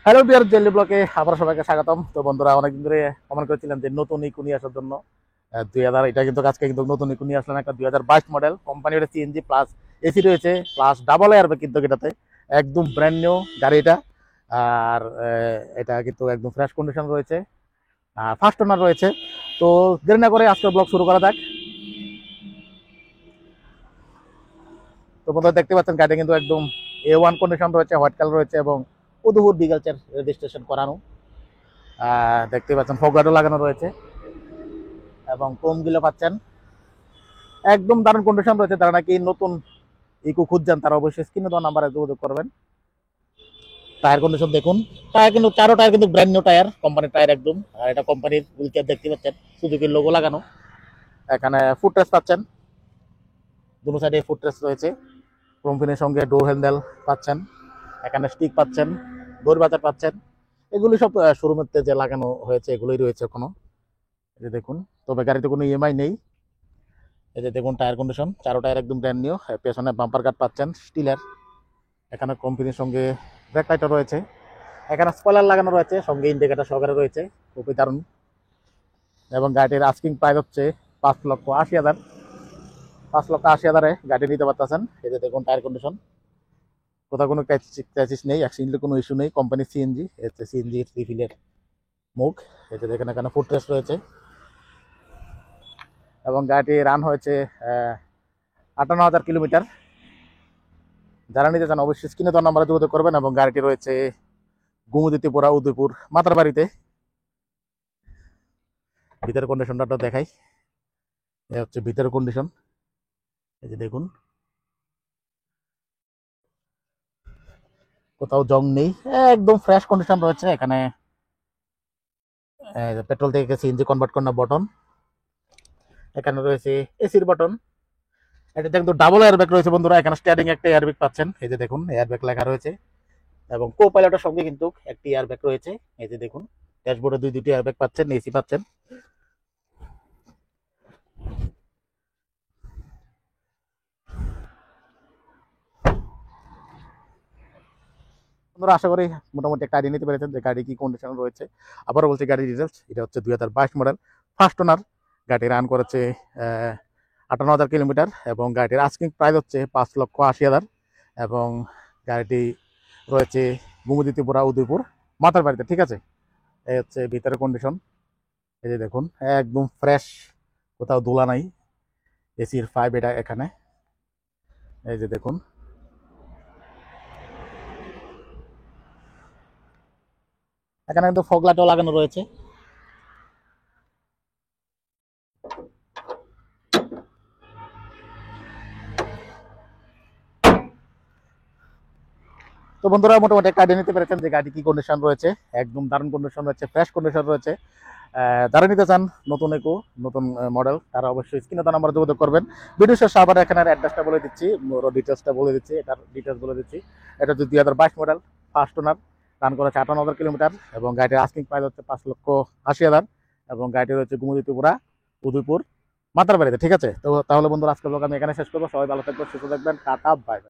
Hello dear jelly ব্লকে আবার সবাইকে স্বাগতম। তো বন্ধুরা অনেকদিন ধরে কমেন্ট করেছিলেন যে নতুন ইকো নিয়ে আসার জন্য 2000 এটা কিন্তু আজকে কিন্তু নতুন ইকো নিয়ে আসলাম একটা 2022 মডেল কোম্পানি। এটা সিএনজি প্লাস এসি রয়েছে প্লাস ডাবল এয়ার ব্যাগ কিন্তু এটাতে একদম ব্র্যান্ড নিউ গাড়ি এটা। আর এটা কিন্তু একদম ফ্রেশ কন্ডিশন রয়েছে আর ফার্স্ট ওনার রয়েছে। তো দেরি না করে আজকের ব্লগ শুরু করা যাক। তো বন্ধুরা দেখতে পাচ্ছেন গাড়িটা কিন্তু একদম A1 কন্ডিশন রয়েছে, হোয়াইট কালার রয়েছে এবং উদয়পুর বিগালচার রেজিস্ট্রেশন করানো। দেখতে পাচ্ছেন ফগারও লাগানো রয়েছে এবং কোমগুলো পাচ্ছেন একদম দারুণ কন্ডিশন রয়েছে। তারা নাকি নতুন ইকো খুঁজছেন তারা অবশ্যই স্ক্রিনে দেওয়া নাম্বারে যোগাযোগ করবেন। টায়ার কন্ডিশন দেখুন, টায়ার কিন্তু চারো টায়ার কিন্তু ব্র্যান্ড নিউ টায়ার, কোম্পানির টায়ার একদম। আর এটা কোম্পানির হুইল ক্যাপ দেখতে পাচ্ছেন, সুজুকির লোগো লাগানো। এখানে ফুট রেস্ট পাচ্ছেন, দুটো সাইডে ফুট রেস্ট রয়েছে। কোম্পানির সঙ্গে ডোর হ্যান্ডেল পাচ্ছেন, এখানে স্টিক পাচ্ছেন, দড়ি বাজার পাচ্ছেন। এগুলি সব শোরুমের যে লাগানো হয়েছে এগুলোই রয়েছে এখনো। এই যে দেখুন, তবে গাড়িতে কোনো ইএমআই নেই। এই যে দেখুন টায়ার কন্ডিশন, চারো টায়ার একদম ব্র্যান্ড নিউ। পেছনে বাম্পার গার্ড পাচ্ছেন স্টিলের। এখানে কোম্পানির সঙ্গে ব্রেক লাইটার রয়েছে, এখানে স্পয়লার লাগানো রয়েছে, সঙ্গে ইন্ডিকেটার সহকারে রয়েছে, খুবই দারুণ। এবং গাড়িটির আস্কিং প্রাইস হচ্ছে 5,80,000। 5,80,000-এ গাড়ি নিতে পারতেছেন। এই যে দেখুন টায়ার কন্ডিশন, কোথাও কোনো ক্র্যাচিস নেই, অ্যাক্সিডেন্টের কোনো ইস্যু নেই। কোম্পানির সিএনজি, হচ্ছে সিএনজি রিফিলের মুখ। এই যে দেখেন এখানে ফুট রেস্ট রয়েছে এবং গাড়িটি রান হয়েছে 58,000 কিলোমিটার। যারা নিতে চান অবশ্যই স্ক্রিনে দেওয়া নাম্বারে যোগাযোগ করবেন। এবং গাড়িটি রয়েছে গুমুদিতিপুরা উদয়পুর মাতারবাড়িতে। ভিতরের কন্ডিশনটা দেখাই, এই হচ্ছে ভিতরের কন্ডিশন। এই যে দেখুন, কোথাও জং নেই, একদম ফ্রেশ কন্ডিশন রয়েছে। এখানে পেট্রোল থেকে সিএনজি কনভার্ট করার বটন, এখানে রয়েছে এসির বটন। এটা কিন্তু ডাবল এয়ারব্যাগ রয়েছে বন্ধুরা। এখানে স্টিয়ারিং একটা এয়ারব্যাগ পাচ্ছেন, এই যে দেখুন এয়ারব্যাগ লেখা রয়েছে। এবং কো পাইলটের সঙ্গে কিন্তু একটি এয়ারব্যাগ রয়েছে। এই যে দেখুন ড্যাশবোর্ডে দুটি এয়ারব্যাগ পাচ্ছেন, এসি পাচ্ছেন। বন্ধুরা আশা করি মোটামুটি একটা আইডিয়া নিতে পেরেছেন যে গাড়ি কি কন্ডিশন রয়েছে। আবারও বলছি গাড়ির ডিটেলস, এটা হচ্ছে 2022 মডেল ফার্স্ট ওনার। গাড়ি রান করেছে 58,000 কিলোমিটার এবং গাড়িটির আস্কিং প্রাইস হচ্ছে 5,80,000। এবং গাড়িটি রয়েছে গুমুদিতিপুরা উদয়পুর মাতার বাড়িতে, ঠিক আছে। এই হচ্ছে ভিতরের কন্ডিশন। এই যে দেখুন একদম ফ্রেশ, কোথাও ধুলা নাই। এসির 5 এটা এখানে, এই যে দেখুন। এখানে কিন্তু ফগ লাইটও লাগানো রয়েছে। তো বন্ধুরা মোটামুটি একটা আইডিয়া নিতে পেরেছেন যে গাড়ি কি কন্ডিশন রয়েছে। একদম দারুণ কন্ডিশন রয়েছে, ফ্রেশ কন্ডিশন রয়েছে। যারা নিতে চান নতুন ইকো নতুন মডেল তারা অবশ্যই স্ক্রিনে দেওয়া নাম্বারে যোগাযোগ করবেন। ভিডিও শেষে আবার এখানে অ্যাড্রেসটা বলে দিচ্ছি, ডিটেলসটা বলে দিচ্ছি, এটার ডিটেলস বলে দিচ্ছি। এটা হচ্ছে 2022 মডেল ফার্স্ট ওনার, রান করেছে 58,000 কিলোমিটার এবং গাড়িটির আস্কিং প্রাইস হচ্ছে 5,80,000। এবং গাড়িটি রয়েছে গুমুদিতিপুরা উদয়পুর মাতারবাড়িতে, ঠিক আছে। তো তাহলে বন্ধুরা আজকে ব্লগ আমি এখানে শেষ করবো। সবাই ভালো থাকবেন, সুস্থ থাকবেন, টাটা বাই।